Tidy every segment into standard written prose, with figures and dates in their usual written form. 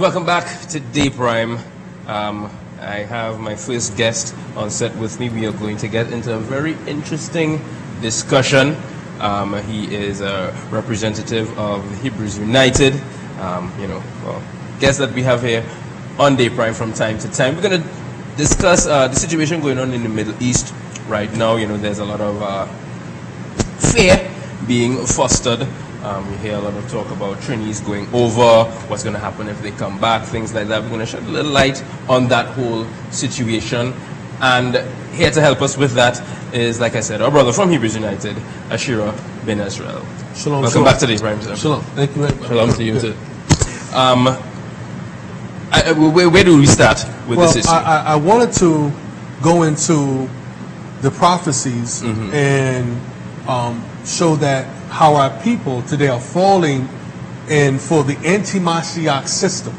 Welcome back to Day Prime. I have my first guest on set with me. We are going to get into a very interesting discussion. He is a representative of Hebrews United. Guest that we have here on Day Prime from time to time. We're going to discuss the situation going on in the Middle East right now. You know, there's a lot of fear being fostered. You hear a lot of talk about trainees going over, what's going to happen if they come back, things like that. We're going to shed a little light on that whole situation. And here to help us with that is, like I said, our brother from Hebrews United, Ashira bin Israel. Shalom. Welcome back to the Prime. Shalom. Thank you very much. Shalom to you too. Where do we start with this issue? I wanted to go into the prophecies and show that how our people today are falling in for the anti-Mashiach system.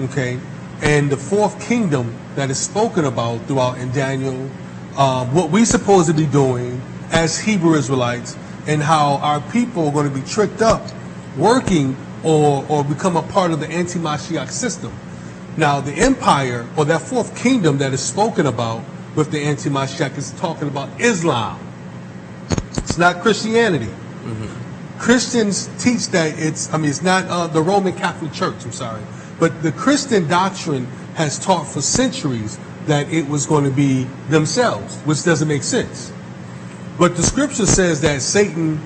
Okay, and the fourth kingdom that is spoken about throughout in Daniel, what we supposed to be doing as Hebrew Israelites, and how our people are going to be tricked up, working or become a part of the anti-Mashiach system. Now, the empire, or that fourth kingdom that is spoken about with the anti-Mashiach, is talking about Islam. It's not Christianity. Christians teach that it's not the Roman Catholic Church, I'm sorry. But the Christian doctrine has taught for centuries that it was going to be themselves, which doesn't make sense. But the scripture says that Satan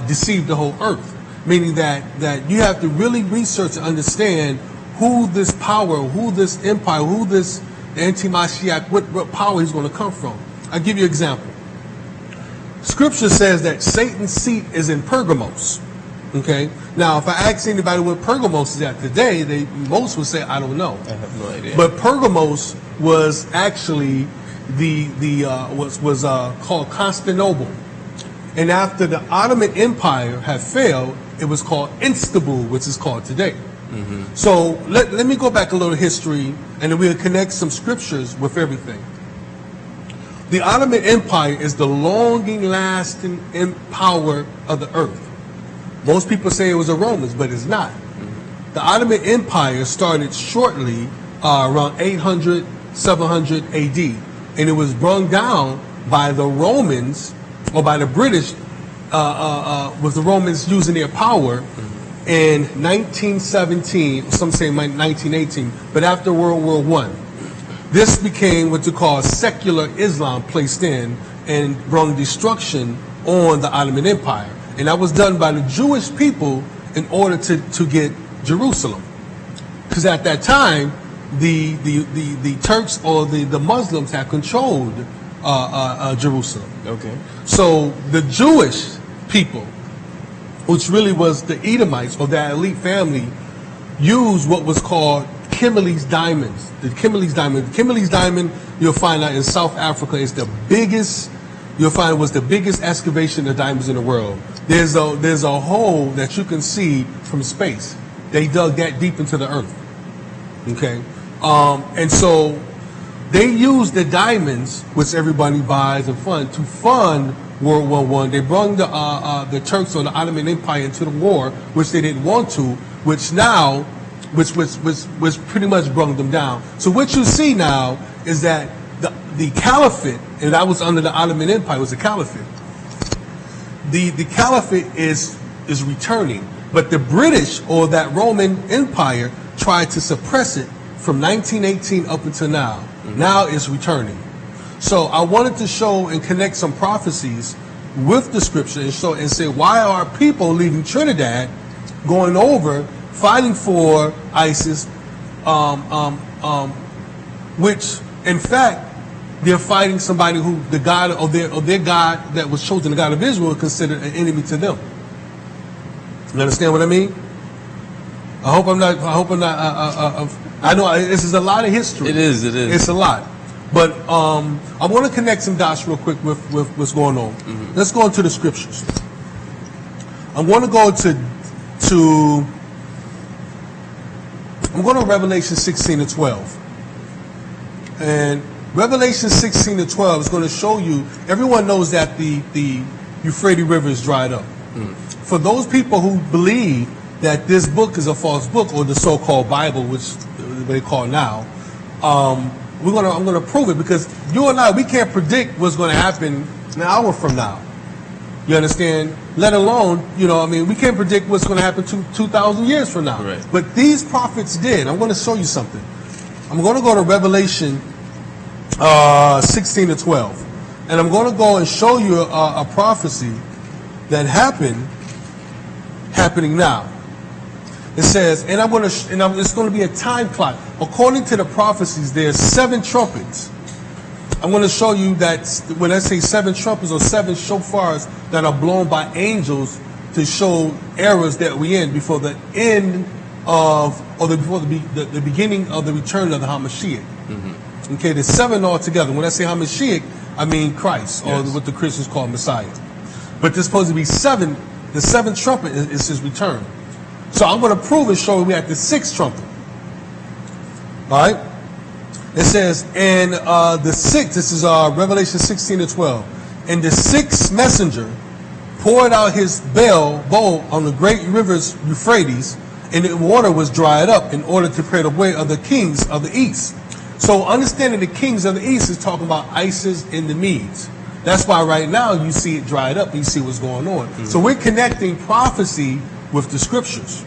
deceived the whole earth, meaning that you have to really research and understand who this power, who this empire, who this anti-Mashiach, what power he's going to come from. I'll give you an example. Scripture says that Satan's seat is in Pergamos. Okay. Now, if I ask anybody what Pergamos is at today, most would say, I don't know. I have no idea. But Pergamos was actually was called Constantinople, and after the Ottoman Empire had failed, it was called Istanbul, which is called today. So let me go back a little history, and then we'll connect some scriptures with everything. The Ottoman Empire is the longing-lasting power of the earth. Most people say it was the Romans, but it's not. The Ottoman Empire started shortly around 800, 700 AD, and it was brought down by the Romans, or by the British, with the Romans using their power in 1917, some say 1918, but after World War I. This became what you call secular Islam placed in and brought destruction on the Ottoman Empire. And that was done by the Jewish people in order to get Jerusalem. Because at that time, the Turks or the Muslims had controlled Jerusalem. Okay. So the Jewish people, which really was the Edomites or that elite family, used what was called Kimberley's diamonds. The Kimberley's diamond, you'll find out in South Africa, is the biggest. You'll find it was the biggest excavation of diamonds in the world. There's a hole that you can see from space. They dug that deep into the earth. Okay, and so they used the diamonds, which everybody buys and fund, to fund World War I. They brought the Turks or the Ottoman Empire into the war, which they didn't want to, which pretty much brought them down. So what you see now is that the caliphate, and that was under the Ottoman Empire, was the caliphate. The caliphate is returning, but the British or that Roman Empire tried to suppress it from 1918 up until now. Now it's returning. So I wanted to show and connect some prophecies with the scripture and say, why are people leaving Trinidad, going over, fighting for ISIS, which in fact they're fighting somebody who the God or their God that was chosen, the God of Israel, considered an enemy to them. You understand what I mean? I hope I'm not. I know this is a lot of history. It is. It's a lot. But I want to connect some dots real quick with what's going on. Let's go into the scriptures. I'm going to go to Revelation 16 and 12. And Revelation 16 and 12 is going to show you, everyone knows that the Euphrates River is dried up. For those people who believe that this book is a false book, or the so-called Bible, which they call now, I'm gonna prove it, because you and I, we can't predict what's going to happen an hour from now. You understand? Let alone, we can't predict what's going to happen 2,000 years from now. Right. But these prophets did. I'm going to show you something. I'm going to go to Revelation 16 to 12. And I'm going to go and show you a prophecy that happening now. It says, and it's going to be a time clock. According to the prophecies, there's 7 trumpets. I'm going to show you that when I say 7 trumpets or 7 shofars that are blown by angels to show eras that we in before the end of, or before the beginning of the return of the Hamashiach. Mm-hmm. Okay, there's 7 altogether. When I say Hamashiach, I mean Christ, or what the Christians call Messiah. But there's supposed to be 7. The 7th trumpet is his return. So I'm going to prove and show you we at the 6th trumpet. All right. It says, and the 6th, this is Revelation 16 to 12. And the 6th messenger poured out his bowl on the great rivers Euphrates, and the water was dried up in order to prepare the way of the kings of the east. So understanding the kings of the east is talking about Isis and the Medes. That's why right now you see it dried up and you see what's going on. Mm-hmm. So we're connecting prophecy with the scriptures.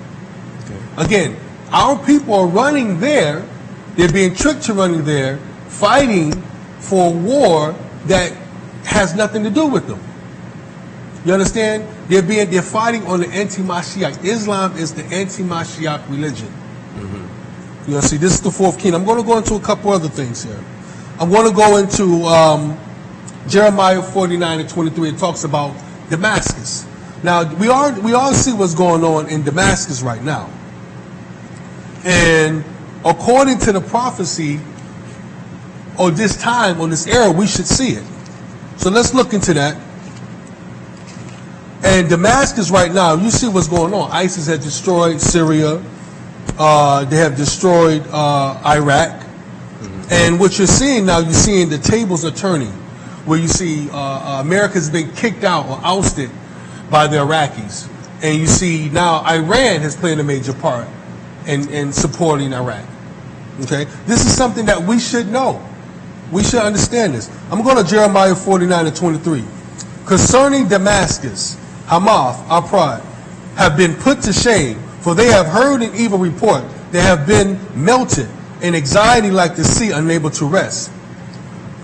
Okay. Again, our people are running there. They're being tricked to running there, fighting for a war that has nothing to do with them. You understand? They're fighting on the anti-Mashiach. Islam is the anti-Mashiach religion. Mm-hmm. You see, this is the 4th kingdom. I'm going to go into a couple other things here. I'm going to go into Jeremiah 49 and 23. It talks about Damascus. Now, we all see what's going on in Damascus right now. And according to the prophecy, or this time, on this era, we should see it. So let's look into that. And Damascus right now, you see what's going on. ISIS has destroyed Syria. They have destroyed Iraq. Mm-hmm. And what you're seeing now, you're seeing the tables are turning, where you see America's been kicked out or ousted by the Iraqis. And you see now Iran has played a major part in supporting Iraq. Okay? This is something that we should know. We should understand this. I'm going to Jeremiah 49 and 23. Concerning Damascus, Hamath, our pride, have been put to shame, for they have heard an evil report. They have been melted in anxiety like the sea, unable to rest.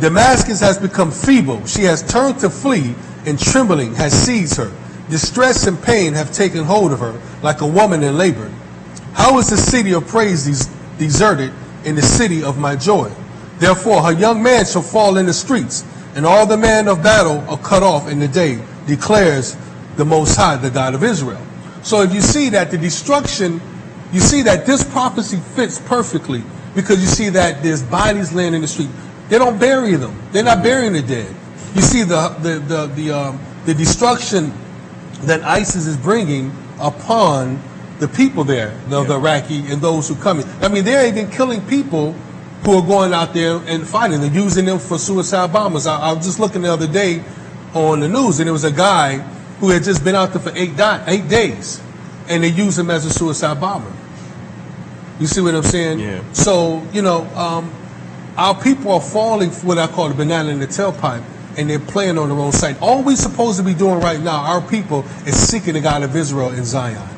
Damascus has become feeble. She has turned to flee, and trembling has seized her. Distress and pain have taken hold of her, like a woman in labor. How is the city of praise deserted, in the city of my joy? Therefore her young man shall fall in the streets, and all the men of battle are cut off in the day, declares the Most High, the God of Israel. So if you see that the destruction, you see that this prophecy fits perfectly, because you see that there's bodies laying in the street. They don't bury them. They're not burying the dead. You see the destruction that ISIS is bringing upon the people there, the Iraqi and those who come in. I mean, they're even killing people who are going out there and fighting. They're using them for suicide bombers. I was just looking the other day on the news, and there was a guy who had just been out there for 8 days, and they used him as a suicide bomber. You see what I'm saying? Yeah. So, our people are falling for what I call the banana in the tailpipe, and they're playing on their own side. All we're supposed to be doing right now, our people, is seeking the God of Israel in Zion.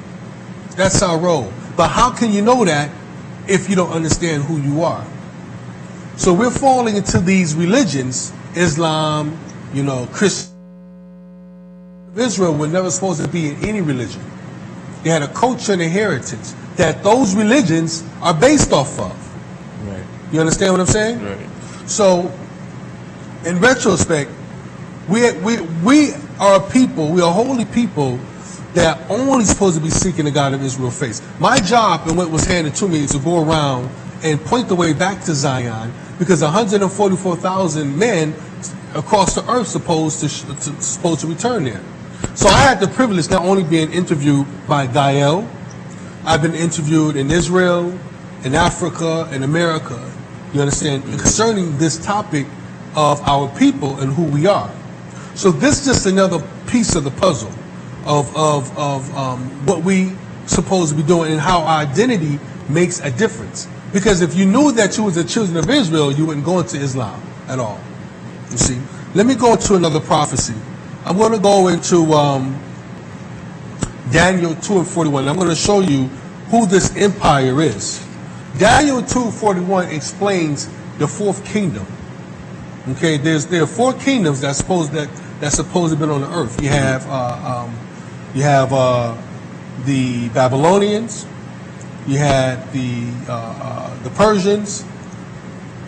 That's our role. But how can you know that if you don't understand who you are? So we're falling into these religions, Islam, Christian. Israel were never supposed to be in any religion. They had a culture and a heritage that those religions are based off of. Right. You understand what I'm saying? Right. So, in retrospect, we are a people, we are holy people that are only supposed to be seeking the God of Israel face. My job and what was handed to me is to go around and point the way back to Zion, because 144,000 men across the earth supposed to return there. So I had the privilege not only being interviewed by Gayelle, I've been interviewed in Israel, in Africa, in America, you understand, concerning this topic of our people and who we are. So this is just another piece of the puzzle of what we supposed to be doing and how our identity makes a difference. Because if you knew that you was the children of Israel, you wouldn't go into Islam at all. You see? Let me go to another prophecy. I'm going to go into Daniel 2 and 41. I'm going to show you who this empire is. Daniel 2:41 explains the fourth kingdom. Okay, there are four kingdoms that's supposed to have been on the earth. You have the Babylonians, you had the Persians,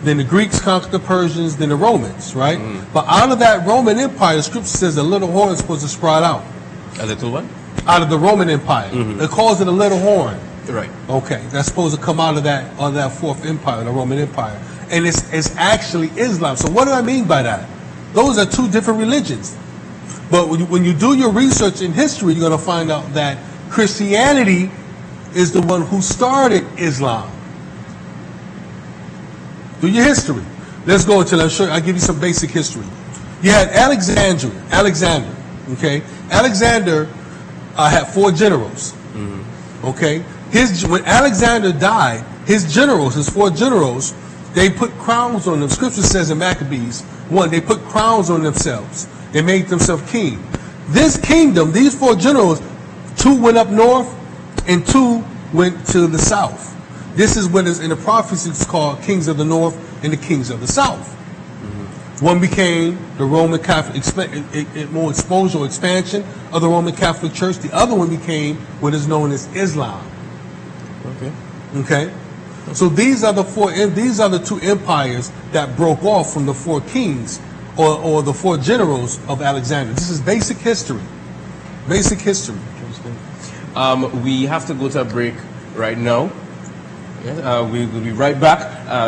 then the Greeks conquered the Persians, then the Romans, right? But out of that Roman Empire, the scripture says a little horn is supposed to sprout out. A little what? Out of the Roman Empire. It calls it a little horn. Right. Okay, that's supposed to come out of that fourth empire, the Roman Empire. And it's actually Islam. So what do I mean by that? Those are two different religions. But when you do your research in history, you're going to find out that Christianity is the one who started Islam. Do your history. Let's go until I'll give you some basic history. You had Alexander, okay? Alexander had four generals, okay? When Alexander died, his four generals, they put crowns on them. Scripture says in Maccabees 1, they put crowns on themselves. They made themselves king. This kingdom, these four generals, two went up north and two went to the south. This is what is in the prophecies called kings of the north and the kings of the south. One became the Roman Catholic, more exposure or expansion of the Roman Catholic Church. The other one became what is known as Islam. Okay. So these are the two empires that broke off from the four kings or the four generals of Alexander. This is basic history. Basic history. We have to go to a break right now. We will be right back.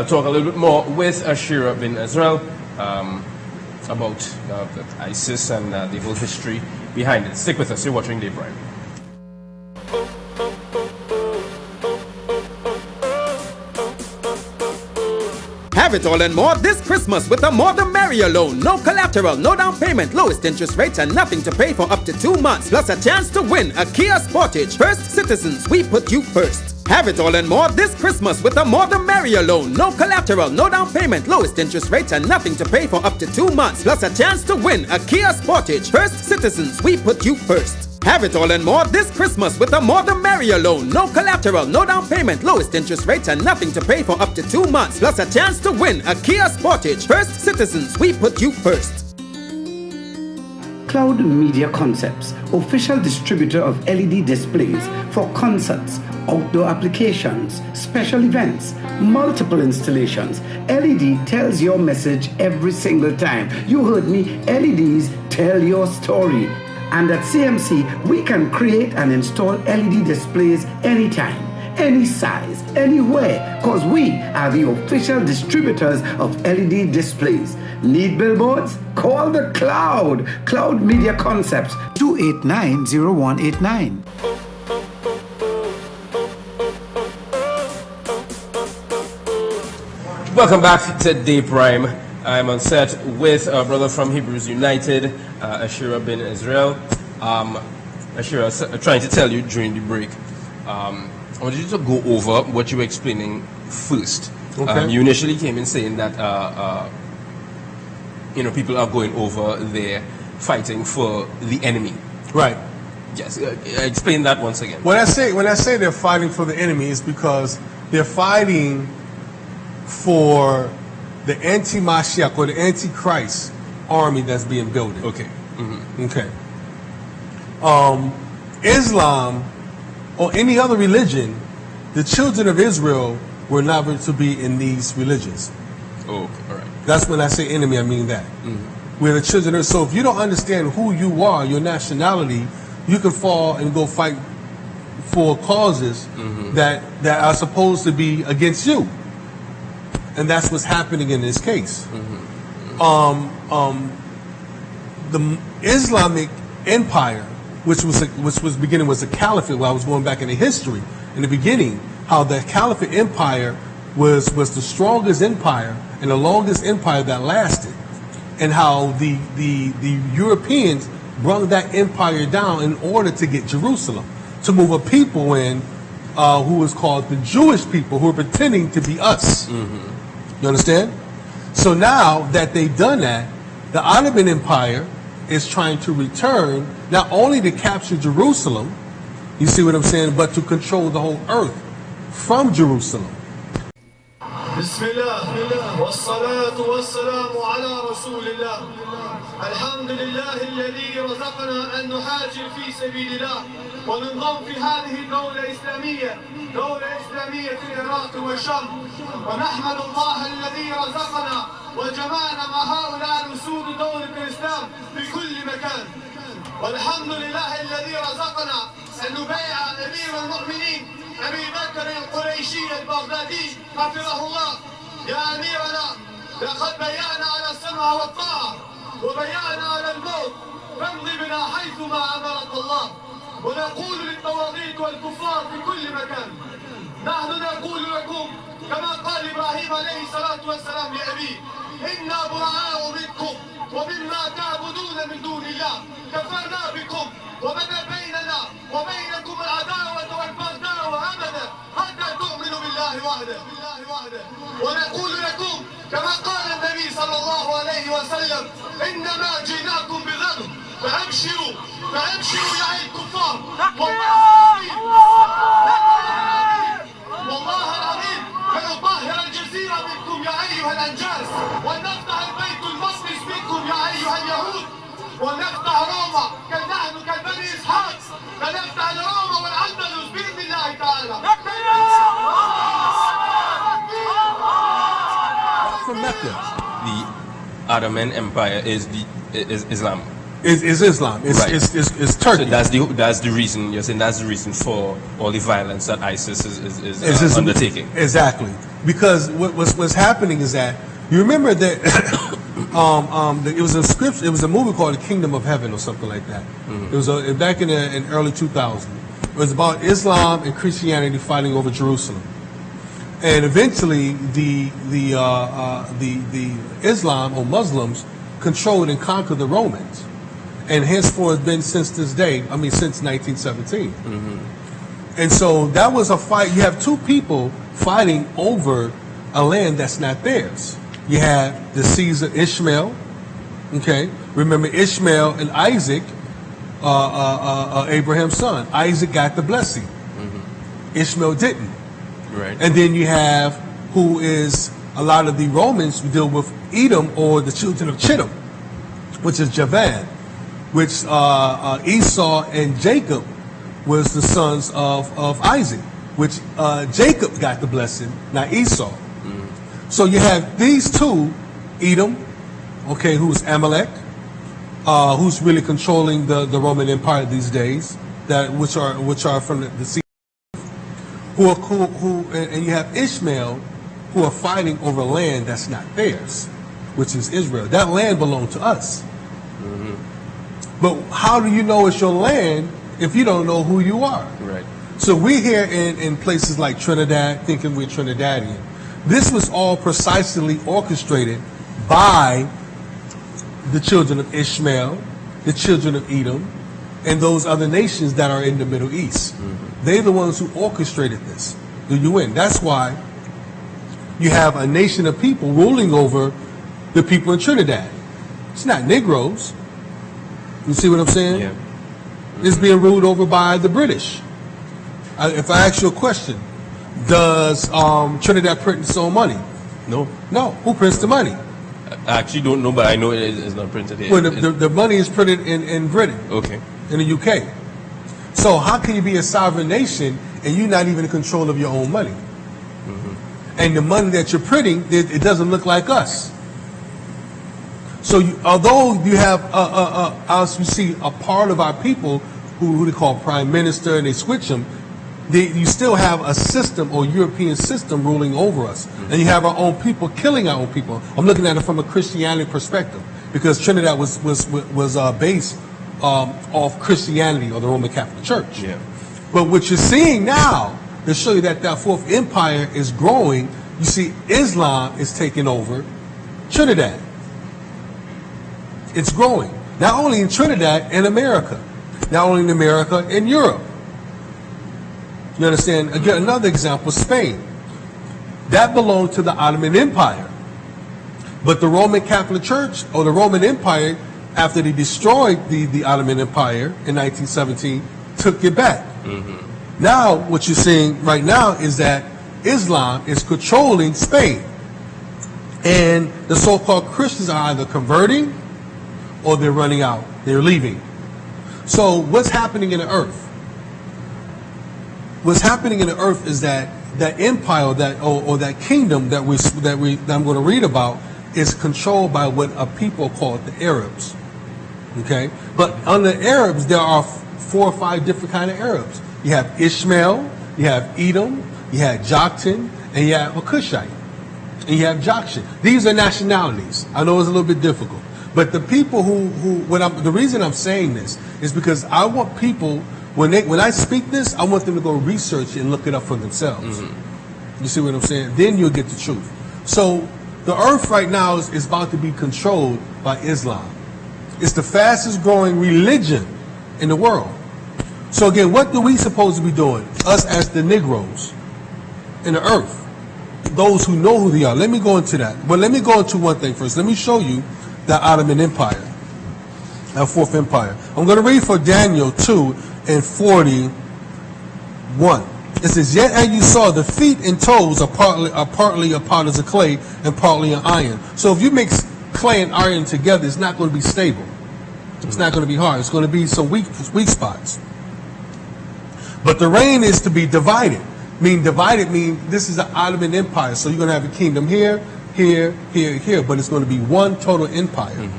Talk a little bit more with Ashira bin Israel about ISIS and the whole history behind it. Stick with us. You're watching Day Prime. Have it all and more this Christmas with a More the Merrier loan. No collateral, no down payment, lowest interest rates, and nothing to pay for up to 2 months. Plus a chance to win a Kia Sportage. First Citizens, we put you first. Have it all and more this Christmas with a More the Merrier loan. No collateral, no down payment, lowest interest rates, and nothing to pay for up to 2 months. Plus a chance to win a Kia Sportage. First Citizens, we put you first. Have it all and more this Christmas with a More the Merrier loan. No collateral, no down payment, lowest interest rates, and nothing to pay for up to 2 months. Plus a chance to win a Kia Sportage. First Citizens, we put you first. Cloud Media Concepts, official distributor of LED displays for concerts, outdoor applications, special events, multiple installations. LED tells your message every single time. You heard me, LEDs tell your story. And at CMC, we can create and install LED displays anytime, any size, anywhere, because we are the official distributors of LED displays. Need billboards? Call the Cloud. Cloud Media Concepts, 289-0189. Welcome back to Day Prime. I'm on set with a brother from Hebrews United, Ashira bin Israel. Ashira, I was trying to tell you during the break. I wanted you to go over what you were explaining first. Okay. You initially came in saying that people are going over there fighting for the enemy. Right. Yes. Explain that once again. When I say they're fighting for the enemy, it's because they're fighting for the anti-Mashiach or the Antichrist army that's being built. Okay. Okay. Islam or any other religion, the children of Israel were never to be in these religions. Oh, okay. All right. That's when I say enemy, I mean that. We're the children of. So if you don't understand who you are, your nationality, you can fall and go fight for causes that are supposed to be against you. And that's what's happening in this case. The Islamic Empire, which was beginning was the Caliphate. Well, I was going back in the history in the beginning, how the Caliphate Empire was the strongest empire and the longest empire that lasted, and how the Europeans brought that empire down in order to get Jerusalem. to move a people in who is called the Jewish people, who are pretending to be us. You understand? So now that they've done that, the Ottoman Empire is trying to return not only to capture Jerusalem, you see what I'm saying, but to control the whole earth from Jerusalem. بسم الله والصلاة والسلام على رسول الله. الحمد لله الذي رزقنا أن نهاجر في سبيل الله وننضم في هذه الدولة الإسلامية، دولة إسلامية في العراق والشام، ونحمد الله الذي رزقنا وجمعنا مع هؤلاء الأسود دولة الإسلام في كل مكان. والحمد لله الذي رزقنا أن نبايع أمير المؤمنين أبي بكر القريشي البغدادي حفظه الله. يا أميرنا لقد بيعنا على السمع والطاعة وبيعنا على الموت، فامضي بنا حيثما أمرك الله. ونقول للطواغيت والكفار في كل مكان، نحن نقول لكم كما قال إبراهيم عليه الصلاة والسلام لأبيه: إنا براء منكم ومما تعبدون من دون الله كفرنا بكم وبدا بيننا وبينكم العداوة والبغضاء أبدا حتى تؤمنوا بالله وحده. ونقول لكم كما قال النبي صلى الله عليه وسلم: إنما جئناكم بغضب فأبشروا يا أيها الكفار. والله العظيم فنطهر الجزيرة منكم يا أيها الأنجاز، ونفتح البيت المقدس منكم يا أيها اليهود، ونفتح روما نحن كبني إسحاق، فنفتح روما والأندلس بإذن الله تعالى. From Mecca. The Ottoman Empire is Islam. Is Islam. It's, Right. it's Turkey. So that's the reason you're saying that's the reason for all the violence that ISIS is undertaking. Exactly. Because what's happening is that, you remember that it was a script, it was a movie called The Kingdom of Heaven or something like that. It was back in early 2000. It was about Islam and Christianity fighting over Jerusalem. And eventually the Islam or Muslims controlled and conquered the Romans. And henceforth been since this day, since 1917. And so that was a fight. You have two people fighting over a land that's not theirs. You have the Caesar Ishmael, okay? Remember Ishmael and Isaac, Abraham's son. Isaac got the blessing. Ishmael didn't. Right. And then you have, who is a lot of the Romans who deal with Edom, or the children of Chittim, which is Javan, which Esau and Jacob was the sons of Isaac, which Jacob got the blessing, not Esau. So you have these two, Edom, okay, who's Amalek, who's really controlling the Roman Empire these days, which are from the sea, and you have Ishmael, who are fighting over land that's not theirs, which is Israel. That land belonged to us. But how do you know it's your land if you don't know who you are? Right. So we're here in places like Trinidad, thinking we're Trinidadian. This was all precisely orchestrated by the children of Ishmael, the children of Edom, and those other nations that are in the Middle East. They're the ones who orchestrated this, the UN. That's why you have a nation of people ruling over the people in Trinidad. It's not Negroes. You see what I'm saying? Yeah. It's being ruled over by the British. If I ask you a question, does Trinidad print its own money? No. No. Who prints the money? I actually don't know, but I know it's not printed here. Well, the money is printed in Britain, Okay. in the UK. So how can you be a sovereign nation and you're not even in control of your own money? And the money that you're printing, it doesn't look like us. So although you have, as you see, a part of our people who they call prime minister, and they switch them, you still have a system or European system ruling over us. And you have our own people killing our own people. I'm looking at it from a Christianity perspective, because Trinidad was based off Christianity, or the Roman Catholic Church. Yeah. But what you're seeing now, to show you that fourth empire is growing, you see Islam is taking over Trinidad. It's growing. Not only in Trinidad, in America. Not only in America, in Europe. You understand? Again, another example, Spain. That belonged to the Ottoman Empire. But the Roman Catholic Church, or the Roman Empire, after they destroyed the Ottoman Empire in 1917, took it back. Now, what you're seeing right now is that Islam is controlling Spain. And the so-called Christians are either converting or they're running out. They're leaving. So what's happening in the earth? What's happening in the earth is that that empire, or that kingdom that I'm going to read about, is controlled by what a people call the Arabs. Okay, but under Arabs there are 4 or 5 different kind of Arabs. You have Ishmael, you have Edom, you have Joktan, and you have a Cushite, and you have Jokshan. These are nationalities. I know it's a little bit difficult, but the people the reason I'm saying this is because I want people, when I speak this, I want them to go research it and look it up for themselves. You see what I'm saying? Then you'll get the truth. So the earth right now is about to be controlled by Islam. It's the fastest growing religion in the world. So again, what do we supposed to be doing? Us as the Negroes in the earth, those who know who they are. Let me go into that. But let me go into one thing first. Let me show you the Ottoman Empire, our fourth empire. I'm going to read for Daniel 2:41. It says, "Yet as you saw, the feet and toes are partly a potters of clay and partly an iron." So if you mix clay and iron together, it's not going to be stable. It's not going to be hard. It's going to be some weak spots. But the reign is to be divided. Divided means this is the Ottoman Empire. So you're going to have a kingdom here, here, here, here. But it's going to be one total empire.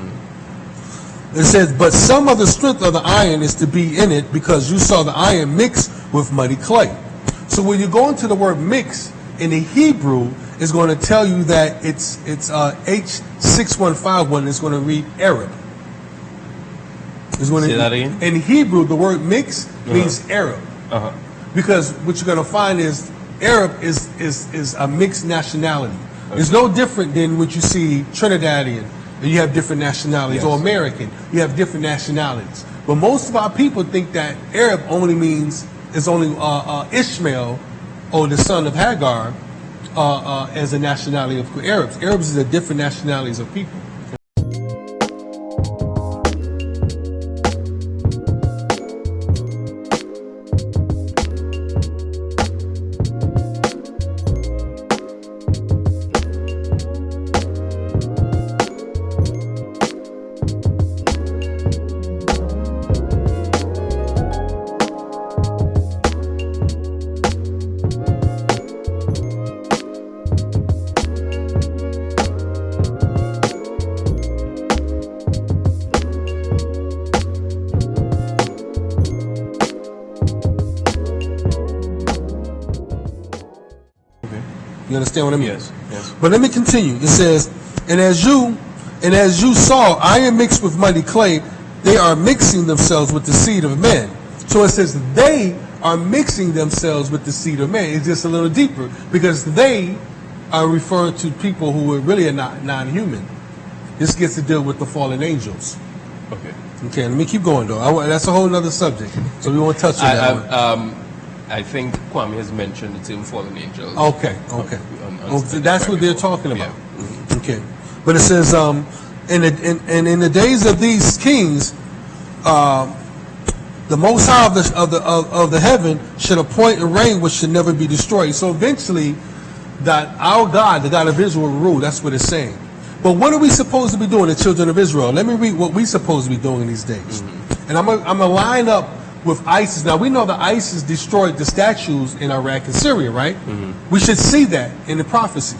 It says, "But some of the strength of the iron is to be in it, because you saw the iron mixed with muddy clay." So when you go into the word mix in the Hebrew, it's going to tell you that it's H6151 is going to read Arab. Say that again? In Hebrew, the word mix means Arab. Because what you're going to find is Arab is a mixed nationality. It's no different than what you see Trinidadian. You have different nationalities, or American. You have different nationalities. But most of our people think that Arab only means it's only Ishmael, or the son of Hagar, as a nationality of Arabs. Arabs is a different nationalities of people. You understand what I mean? Yes. But let me continue. It says, and as you saw iron mixed with muddy clay, they are mixing themselves with the seed of men. So it says they are mixing themselves with the seed of men. It's just a little deeper, because they are referring to people who are really not non-human. This gets to deal with the fallen angels. Okay, let me keep going though. That's a whole other subject, so we won't touch on that one. I think Kwame has mentioned the term fallen angels. Okay. That's what they're talking about. Yeah. Okay, but it says, and in the days of these kings, the Most High of the heaven should appoint a reign which should never be destroyed. So eventually, that our God, the God of Israel, will rule. That's what it's saying. But what are we supposed to be doing, the children of Israel? Let me read what we're supposed to be doing in these days. And I'm gonna line up with ISIS. Now we know that ISIS destroyed the statues in Iraq and Syria, right? We should see that in the prophecy.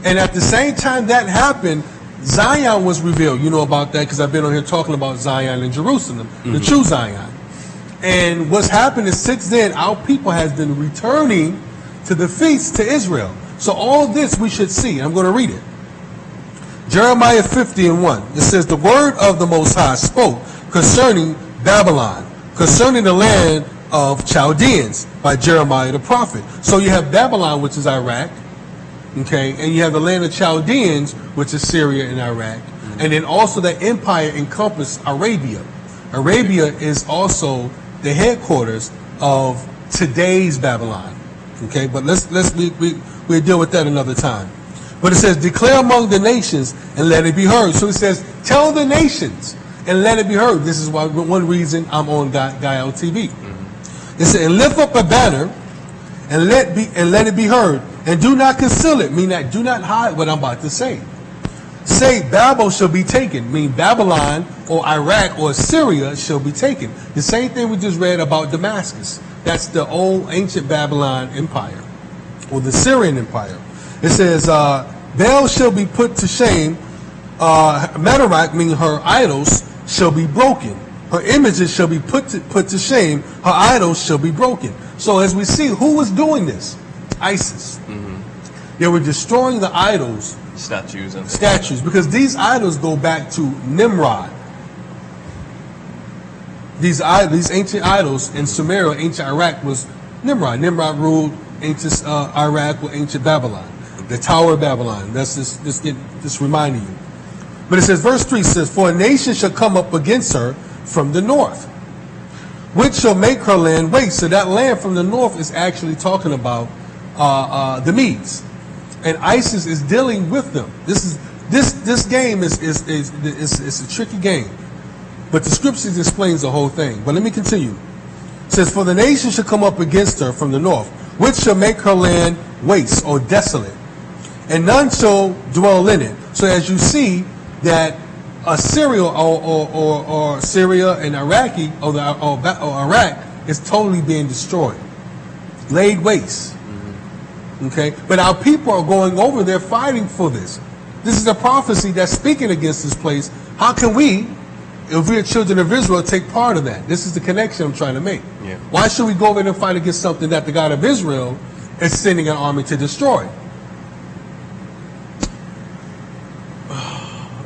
And at the same time that happened, Zion was revealed. You know about that because I've been on here talking about Zion in Jerusalem, the true Zion. And what's happened is since then, our people has been returning to the feast to Israel. So all this we should see. I'm going to read it. Jeremiah 50:1. It says, "The word of the Most High spoke concerning Babylon, concerning the land of Chaldeans," by Jeremiah the prophet. So you have Babylon, which is Iraq, okay, and you have the land of Chaldeans, which is Syria and Iraq, and then also the empire encompassed Arabia. Arabia is also the headquarters of today's Babylon. Okay, but we'll deal with that another time. But it says, declare among the nations and let it be heard. So it says, tell the nations and let it be heard. This is why one reason I'm on Gayelle TV. It said, and lift up a banner and let it be heard, and do not conceal it, mean that do not hide what I'm about to say. Say Babel shall be taken, mean Babylon or Iraq or Syria shall be taken. The same thing we just read about Damascus. That's the old ancient Babylon Empire, or the Syrian Empire. It says, Baal shall be put to shame, Medarach, meaning her idols, shall be broken. Her images shall be put to shame, her idols shall be broken. So as we see, who was doing this? ISIS. They were destroying the idols, statues, because these idols go back to Nimrod. These ancient idols in Sumeria, ancient Iraq, was Nimrod. Nimrod ruled ancient Iraq with ancient Babylon, the Tower of Babylon. That's just reminding you. But it says, verse 3 says, for a nation shall come up against her from the north, which shall make her land waste. So that land from the north is actually talking about the Medes, and ISIS is dealing with them. This game is a tricky game, but the scriptures explains the whole thing. But let me continue. It says, for the nation shall come up against her from the north, which shall make her land waste or desolate, and none shall dwell in it. So as you see that Syria or Syria and Iraqi or Iraq is totally being destroyed, laid waste. Okay, but our people are going over there fighting for this. This is a prophecy that's speaking against this place. How can we, if we are children of Israel, take part of that? This is the connection I'm trying to make. Yeah. Why should we go over there and fight against something that the God of Israel is sending an army to destroy?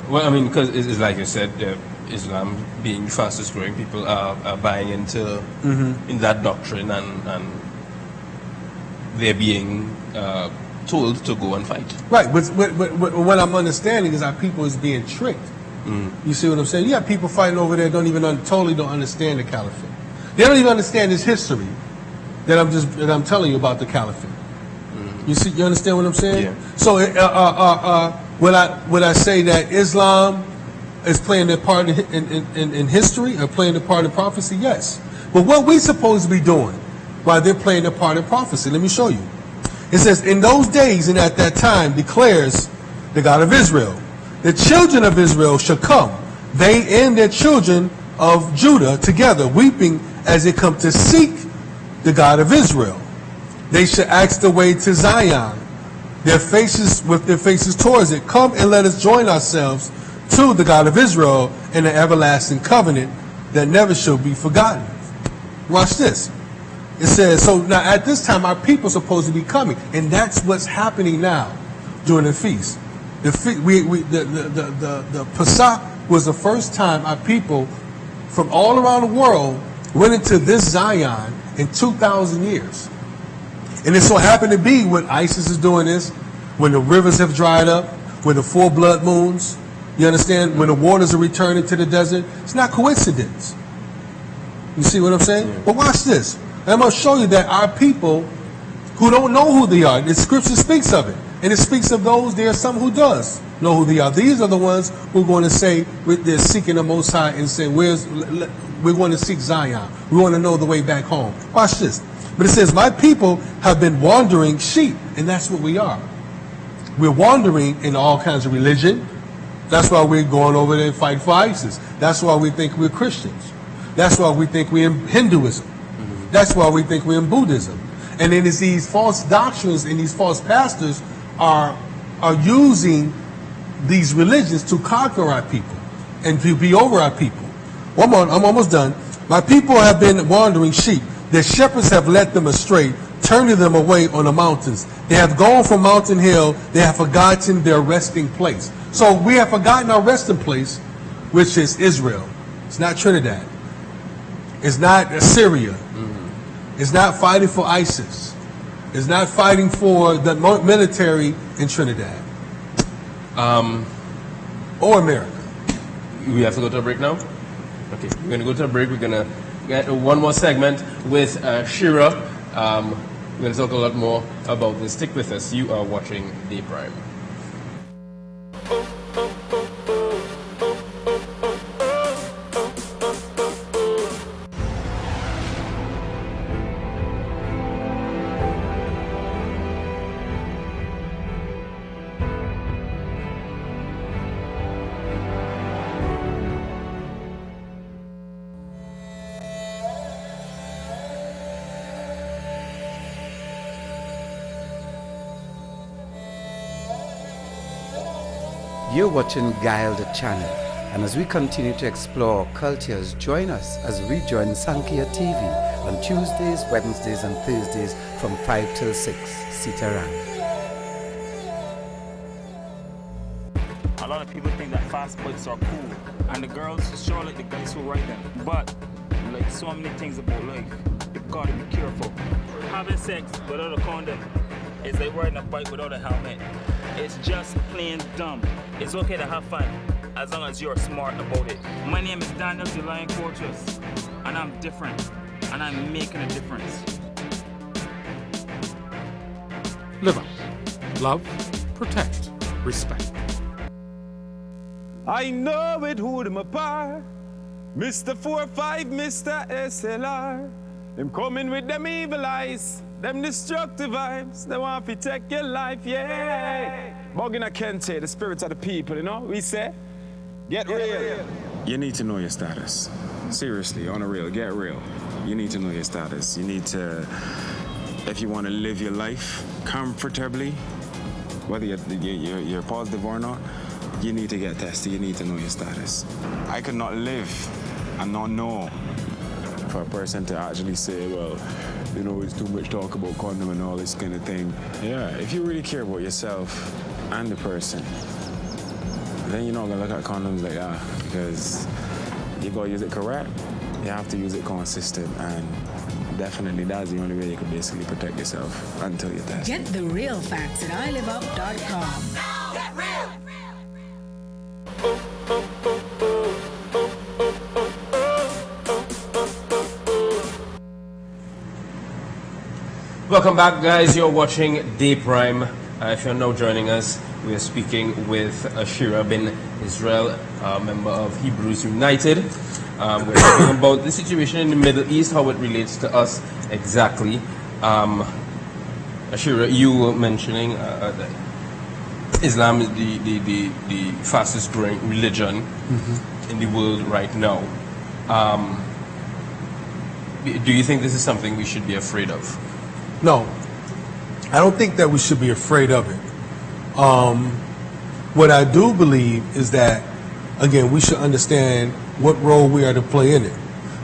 Well, I mean, because it's like you said, Islam being fastest growing, people are buying into in that doctrine, and they're being told to go and fight. Right, but what I'm understanding is our people is being tricked. You see what I'm saying? You have people fighting over there don't even totally don't understand the caliphate. They don't even understand this history that I'm telling you about the caliphate. You understand what I'm saying? Yeah. So would I say that Islam is playing their part in history or playing their part in prophecy? Yes. But what we supposed to be doing while they're playing their part in prophecy? Let me show you. It says, in those days and at that time declares the God of Israel, the children of Israel shall come, they and their children of Judah together, weeping as they come to seek the God of Israel. They shall ask the way to Zion, with their faces towards it. Come and let us join ourselves to the God of Israel in an everlasting covenant that never shall be forgotten. Watch this. It says, so now at this time our people are supposed to be coming, and that's what's happening now during the feast. The Pesach was the first time our people from all around the world went into this Zion in 2,000 years. And it so happened to be when ISIS is doing this, when the rivers have dried up, when the 4 blood moons, you understand, when the waters are returning to the desert. It's not coincidence. You see what I'm saying? Yeah. But watch this. I'm going to show you that our people who don't know who they are, the scripture speaks of it. And it speaks of those, there are some who does know who they are. These are the ones who are going to say they're seeking the Most High and say, we're going to seek Zion. We want to know the way back home. Watch this. But it says, my people have been wandering sheep. And that's what we are. We're wandering in all kinds of religion. That's why we're going over there and fighting for ISIS. That's why we think we're Christians. That's why we think we're in Hinduism. That's why we think we're in Buddhism. And then it's these false doctrines and these false pastors are using these religions to conquer our people and to be over our people. I'm almost done. My people have been wandering sheep. Their shepherds have led them astray, turning them away on the mountains. They have gone from mountain hill. They have forgotten their resting place. So we have forgotten our resting place, which is Israel. It's not Trinidad. It's not Assyria. It's not fighting for ISIS. It's not fighting for the military in Trinidad. Or America. We have to go to a break now? Okay, we're going to go to a break. We're going to get one more segment with Ashira We're going to talk a lot more about this. Stick with us. You are watching Day Prime. You're watching Gayelle the channel, and as we continue to explore cultures, join us as we join Sankia TV on Tuesdays, Wednesdays and Thursdays from 5 till 6. Sit around. A lot of people think that fast bikes are cool, and the girls sure like the guys who ride them. But like so many things about life, you gotta be careful. Having sex without a condom is like riding a bike without a helmet. It's just plain dumb. It's okay to have fun as long as you're smart about it. My name is Daniel the Lion Fortress, and I'm different, and I'm making a difference. Live up, love, protect, respect. I know it who them apart. Mr. 4-5, Mr. SLR. Them coming with them evil eyes, them destructive vibes. They want to take your life, yeah. Bogina Kente, the spirit of the people, you know, we say, get real. You need to know your status. Seriously, on the real, get real. You need to know your status. You need to, if you want to live your life comfortably, whether you're positive or not, you need to get tested. You need to know your status. I could not live and not know for a person to actually say, well, you know, it's too much talk about condom and all this kind of thing. Yeah, if you really care about yourself and the person, then you're not gonna look at condoms like that, because you gotta use it correct. You have to use it consistent, and definitely that's the only way you can basically protect yourself until you test. Get the real facts at iliveup.com. Get real! Welcome back, guys. You're watching Day Prime. If you're now joining us, we are speaking with Ashira bin Israel, member of Hebrews United. We're talking about the situation in the Middle East, how it relates to us exactly. Ashira, you were mentioning that Islam is the fastest growing religion in the world right now. Do you think this is something we should be afraid of? No, I don't think that we should be afraid of it. What I do believe is that, again, we should understand what role we are to play in it.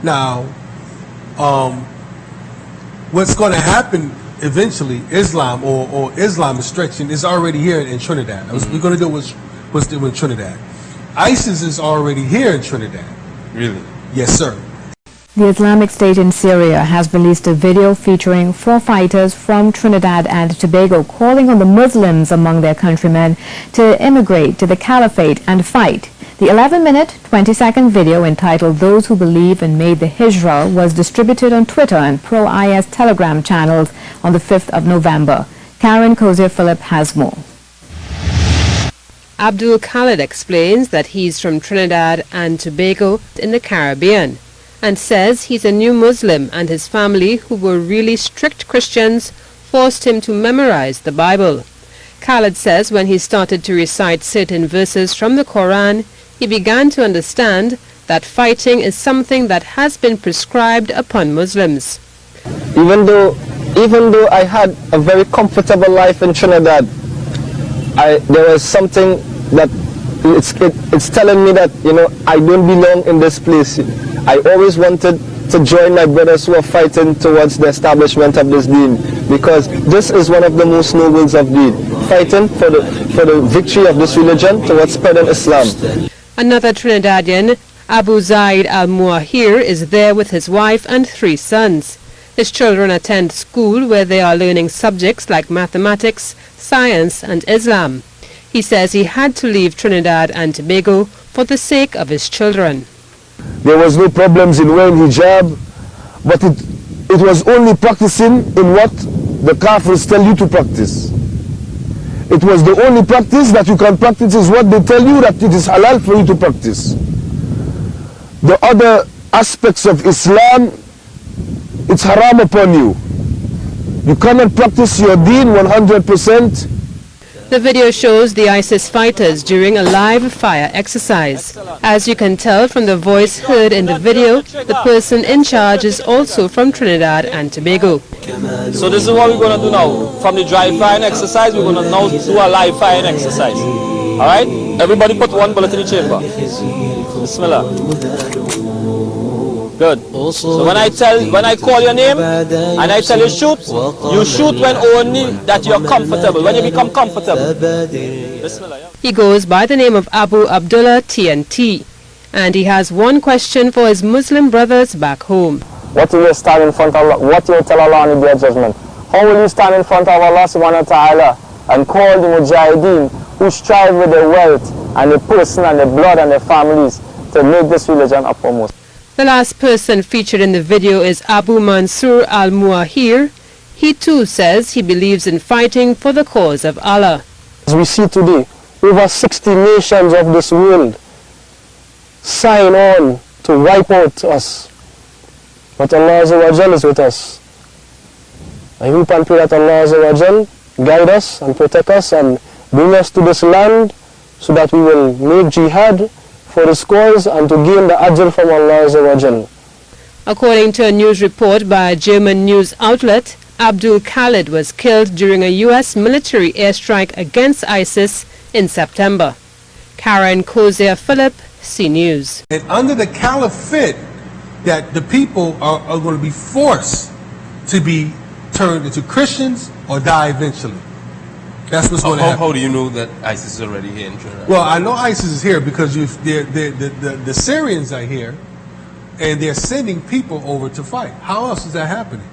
Now, what's going to happen eventually, Islam or Islam is stretching, is already here in Trinidad. We're going to do what's doing in Trinidad. ISIS is already here in Trinidad. Really? Yes, sir. The Islamic State in Syria has released a video featuring 4 fighters from Trinidad and Tobago calling on the Muslims among their countrymen to immigrate to the caliphate and fight. The 11-minute, 20-second video entitled "Those Who Believe and Made the Hijrah" was distributed on Twitter and pro-IS Telegram channels on the 5th of November. Karen Cozier-Phillip has more. Abdul Khalid explains that he's from Trinidad and Tobago in the Caribbean, and says he's a new Muslim and his family, who were really strict Christians, forced him to memorize the Bible. Khalid says when he started to recite certain verses from the Quran, he began to understand that fighting is something that has been prescribed upon Muslims. Even though I had a very comfortable life in Trinidad, there was something that it's telling me that, you know, I don't belong in this place. I always wanted to join my brothers who are fighting towards the establishment of this deen, because this is one of the most nobles of deen, fighting for the victory of this religion towards spreading Islam. Another Trinidadian, Abu Zaid al-Muahir, is there with his wife and 3 sons. His children attend school where they are learning subjects like mathematics, science and Islam. He says he had to leave Trinidad and Tobago for the sake of his children. There was no problems in wearing hijab, but it was only practicing in what the Kafirs tell you to practice. It was the only practice that you can practice is what they tell you that it is halal for you to practice. The other aspects of Islam, it's haram upon you. You cannot practice your deen 100%. The video shows the ISIS fighters during a live fire exercise. As you can tell from the voice heard in the video, the person in charge is also from Trinidad and Tobago. So this is what we're going to do now. From the dry firing exercise, we're going to now do a live firing exercise. Alright? Everybody put one bullet in the chamber. Bismillah. Good. So when I call your name and I tell you shoot, you shoot when only that you're comfortable, when you become comfortable. Bismillah. He goes by the name of Abu Abdullah TNT, and he has one question for his Muslim brothers back home. What will you stand in front of Allah? What will you tell Allah on the day of judgment? How will you stand in front of Allah subhanahu wa ta'ala and call the mujahideen who strive with their wealth and the person and the blood and their families to make this religion uppermost? The last person featured in the video is Abu Mansur al-Muahir. He too says he believes in fighting for the cause of Allah. As we see today, over 60 nations of this world sign on to wipe out us. But Allah Azza wa Jal is with us. I hope and pray that Allah Azza wa Jal guide us and protect us and bring us to this land so that we will make jihad for his cause and to gain the ajr from Allah Azza wa Jal. According to a news report by a German news outlet, Abdul Khalid was killed during a U.S. military airstrike against ISIS in September. Karen Kozia Phillip, C News. And under the caliphate, that the people are going to be forced to be turned into Christians or die eventually. That's what's going to happen. How do you know that ISIS is already here in Trinidad? Well, I know ISIS is here because the Syrians are here, and they're sending people over to fight. How else is that happening?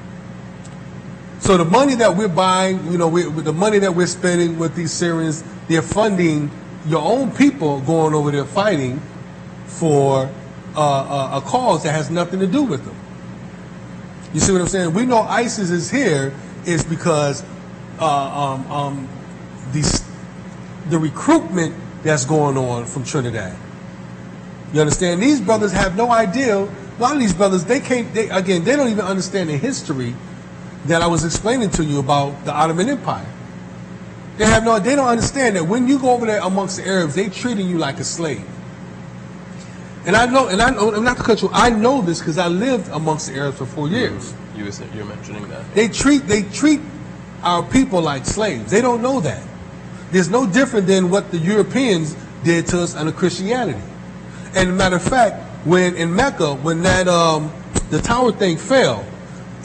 So the money that we're buying, with the money that we're spending with these Syrians, they're funding your own people going over there fighting for a cause that has nothing to do with them. You see what I'm saying? We know ISIS is here is because the recruitment that's going on from Trinidad. You understand? These brothers have no idea. A lot of these brothers, they don't even understand the history that I was explaining to you about the Ottoman Empire. They don't understand that when you go over there amongst the Arabs, they treating you like a slave. And I know, not to cut you, I know this because I lived amongst the Arabs for 4 years. You're mentioning that. They treat our people like slaves. They don't know that. There's no different than what the Europeans did to us under Christianity. And matter of fact, when in Mecca, when that the tower thing fell,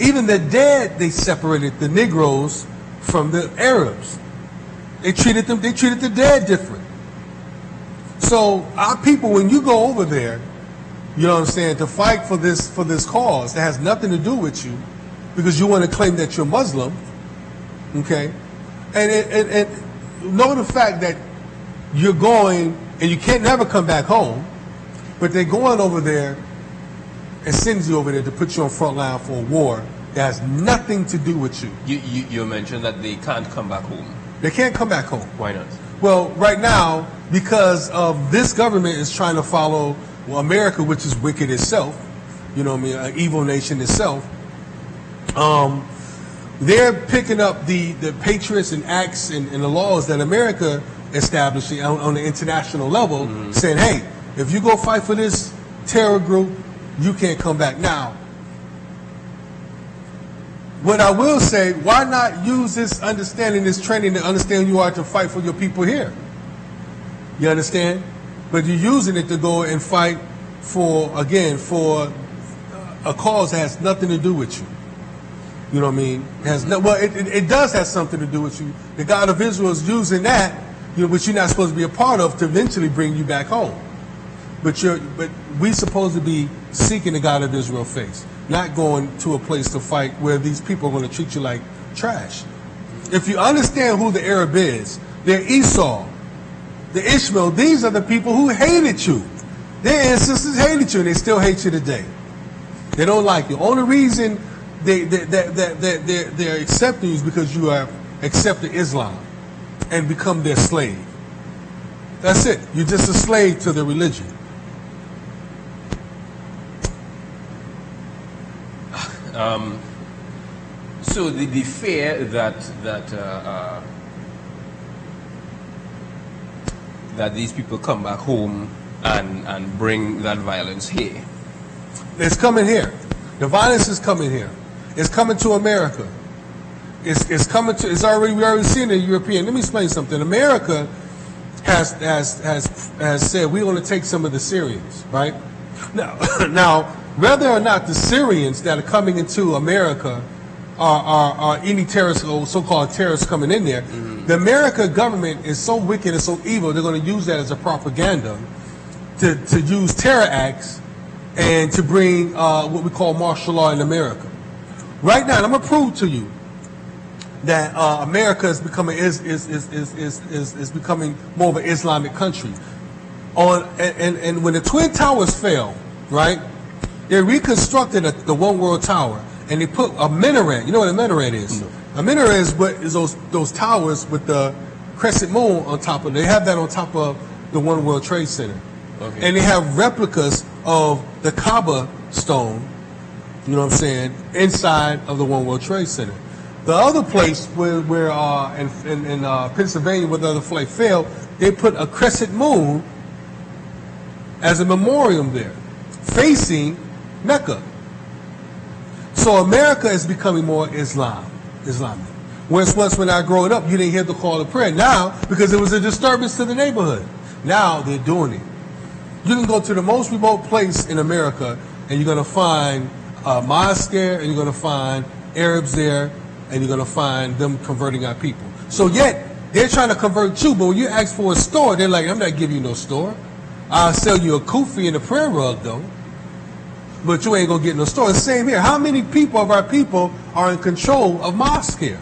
even the dead, they separated the Negroes from the Arabs. They treated the dead different. So our people, when you go over there, you know what I'm saying, to fight for this cause that has nothing to do with you, because you want to claim that you're Muslim, okay? And know the fact that you're going and you can't never come back home, but they're going over there and sends you over there to put you on front line for a war that has nothing to do with you. You mentioned that they can't come back home. They can't come back home. Why not? Well, right now, because of this government is trying to follow America, which is wicked itself, you know what I mean, an evil nation itself. They're picking up the patriots and acts and the laws that America establishing on the international level, saying, hey, if you go fight for this terror group, you can't come back. Now, what I will say, why not use this understanding, this training to understand you are to fight for your people here? You understand? But you're using it to go and fight for a cause that has nothing to do with you. You know what I mean? It does have something to do with you. The God of Israel is using that, which you're not supposed to be a part of, to eventually bring you back home. But we supposed to be seeking the God of Israel face, not going to a place to fight where these people are going to treat you like trash. If you understand who the Arab is, they're Esau, the Ishmael. These are the people who hated you. Their ancestors hated you, and they still hate you today. They don't like you. Only reason they're accepting you because you have accepted Islam and become their slave. That's it. You're just a slave to their religion. So the fear that these people come back home and bring that violence here. It's coming here. The violence is coming here. It's coming to America. It's coming to. We already seen it in European. Let me explain something. America has said we're going to take some of the Syrians, right? Now, whether or not the Syrians that are coming into America are any terrorists or so-called terrorists coming in there, the American government is so wicked and so evil, they're going to use that as a propaganda to use terror acts and to bring what we call martial law in America. Right now, and I'm going to prove to you that America is becoming is becoming more of an Islamic country. And when the Twin Towers fell, right, they reconstructed the One World Tower and they put a minaret. You know what a minaret is? No. A minaret is those towers with the crescent moon on top of it. They have that on top of the One World Trade Center. Okay. And they have replicas of the Kaaba stone, you know what I'm saying, inside of the One World Trade Center. The other place where in Pennsylvania where the other flight failed, they put a crescent moon as a memorial there, facing Mecca. So America is becoming more Islamic. Once when I growing up, you didn't hear the call to prayer. Now, because it was a disturbance to the neighborhood, now they're doing it. You can go to the most remote place in America, and you're going to find a mosque there, and you're going to find Arabs there, and you're going to find them converting our people. So yet, they're trying to convert you, but when you ask for a store, they're like, I'm not giving you no store. I'll sell you a kufi and a prayer rug, though. But you ain't going to get no store. The same here. How many people of our people are in control of mosques here?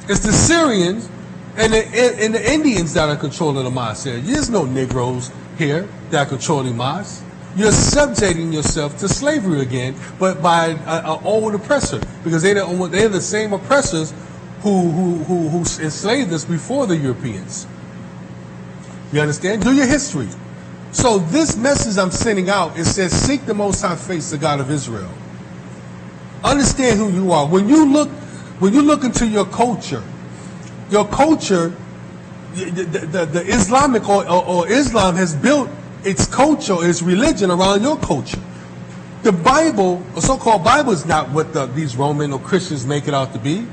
It's the Syrians and the Indians that are controlling the mosques here. There's no Negroes here that are controlling mosques. You're subjecting yourself to slavery again, but by an old oppressor, because they're the same oppressors who enslaved us before the Europeans. You understand? Do your history. So this message I'm sending out, it says, seek the Most High face, the God of Israel. Understand who you are. When you look into your culture, the Islamic or Islam has built its culture, its religion around your culture. The Bible, or so-called Bible, is not what these Roman or Christians make it out to be.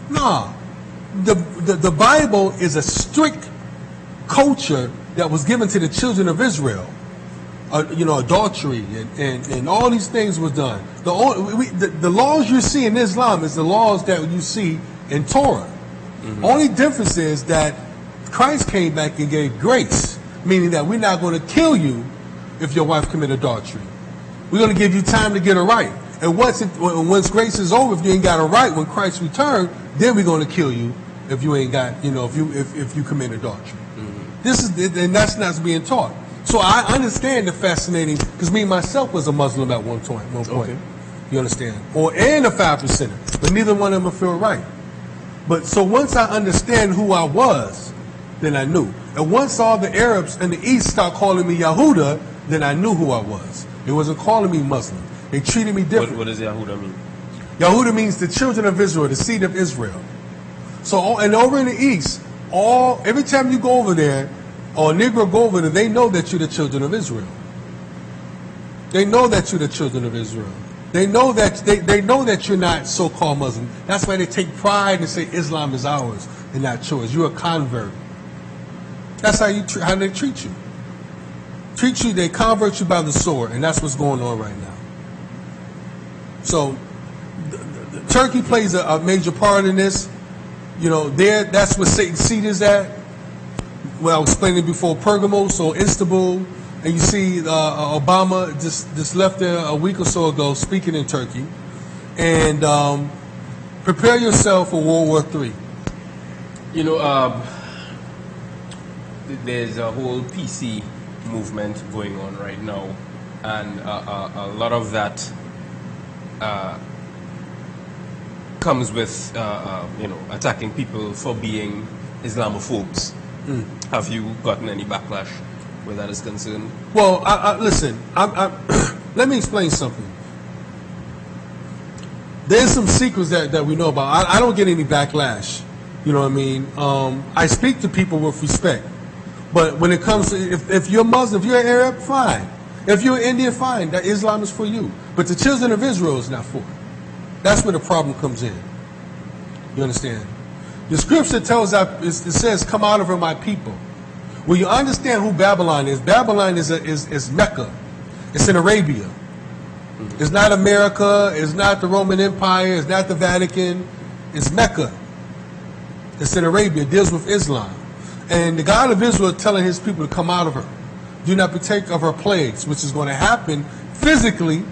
No. The Bible is a strict culture that was given to the children of Israel. Adultery and all these things was done. The laws you see in Islam is the laws that you see in Torah. Only difference is that Christ came back and gave grace, meaning that we're not going to kill you if your wife commit adultery. We're going to give you time to get it right. And once grace is over, if you ain't got it right when Christ returned, then we're going to kill you if you ain't got, if you commit adultery. And that's not being taught. So I understand the fascinating, because me myself was a Muslim at one point. Okay. You understand? And a 5%, but neither one of them feel right. But so once I understand who I was, then I knew. And once all the Arabs in the East start calling me Yahuda, then I knew who I was. They wasn't calling me Muslim. They treated me different. What does Yahuda mean? Yahuda means the children of Israel, the seed of Israel. So, and over in the East, every time you go over there, or a Negro go over there, they know that you're the children of Israel. They know that you're the children of Israel. They know that they know that you're not so-called Muslim. That's why they take pride and say Islam is ours and not yours. You're a convert. That's how they treat you. They convert you by the sword, and that's what's going on right now. So, Turkey plays a major part in this. That's where Satan's seat is at. Well, I was explaining before, Pergamos or Istanbul, and you see Obama just left there a week or so ago speaking in Turkey. And prepare yourself for World War III. There's a whole PC movement going on right now, and a lot of that comes with attacking people for being Islamophobes. Have you gotten any backlash where that is concerned? Well, listen. Let me explain something. There's some secrets that we know about. I don't get any backlash. You know what I mean? I speak to people with respect. But when it comes to, if you're Muslim, if you're an Arab, fine. If you're Indian, fine. That Islam is for you. But the children of Israel is not for it. That's where the problem comes in. You understand? The scripture tells us, it says, come out of her, my people. When you understand who Babylon is Mecca. It's in Arabia. It's not America. It's not the Roman Empire. It's not the Vatican. It's Mecca. It's in Arabia. It deals with Islam. And the God of Israel is telling his people to come out of her. Do not partake of her plagues, which is going to happen physically,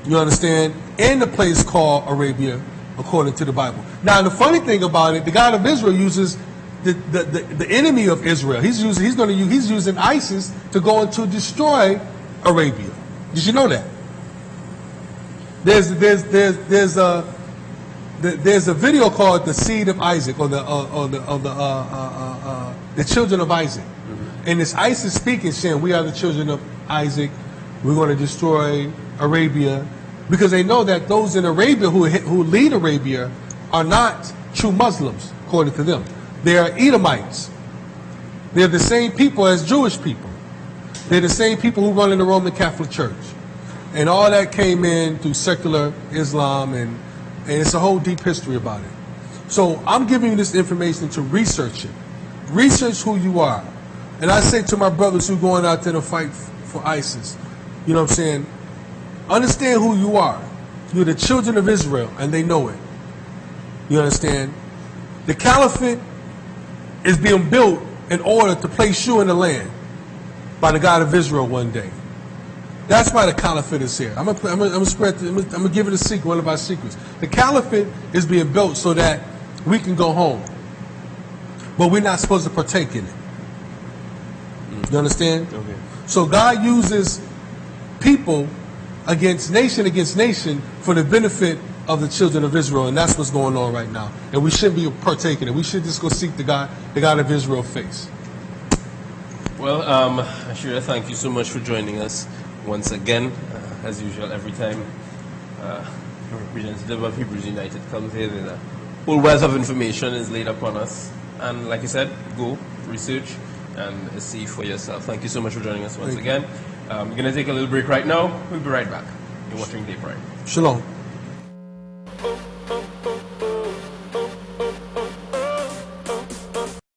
you understand, in the place called Arabia, according to the Bible. Now, the funny thing about it, the God of Israel uses the enemy of Israel. He's using ISIS to go and to destroy Arabia. Did you know that? There's a video called "The Seed of Isaac" or the children of Isaac, and it's ISIS speaking, saying, "We are the children of Isaac. We're going to destroy Arabia," because they know that those in Arabia who lead Arabia are not true Muslims, according to them. They are Edomites. They're the same people as Jewish people. They're the same people who run in the Roman Catholic Church. And all that came in through secular Islam, and it's a whole deep history about it. So I'm giving you this information to research it. Research who you are. And I say to my brothers who are going out there to fight for ISIS, you know what I'm saying? Understand who you are. You're the children of Israel, and they know it. You understand? The caliphate is being built in order to place you in the land by the God of Israel one day. That's why the caliphate is here. I'm gonna give it a secret, one of our secrets. The caliphate is being built so that we can go home, but we're not supposed to partake in it. You understand? Okay. So God uses people against nation for the benefit of the children of Israel, and that's what's going on right now. And we shouldn't be partaking in it. We should just go seek the God of Israel face. Well, Ashira, thank you so much for joining us once again. As usual, every time a representative of Hebrews United comes here, the whole wealth of information is laid upon us. And like you said, go, research, and see for yourself. Thank you so much for joining us once again. We're going to take a little break right now. We'll be right back. You're watching Day Prime. Shalom.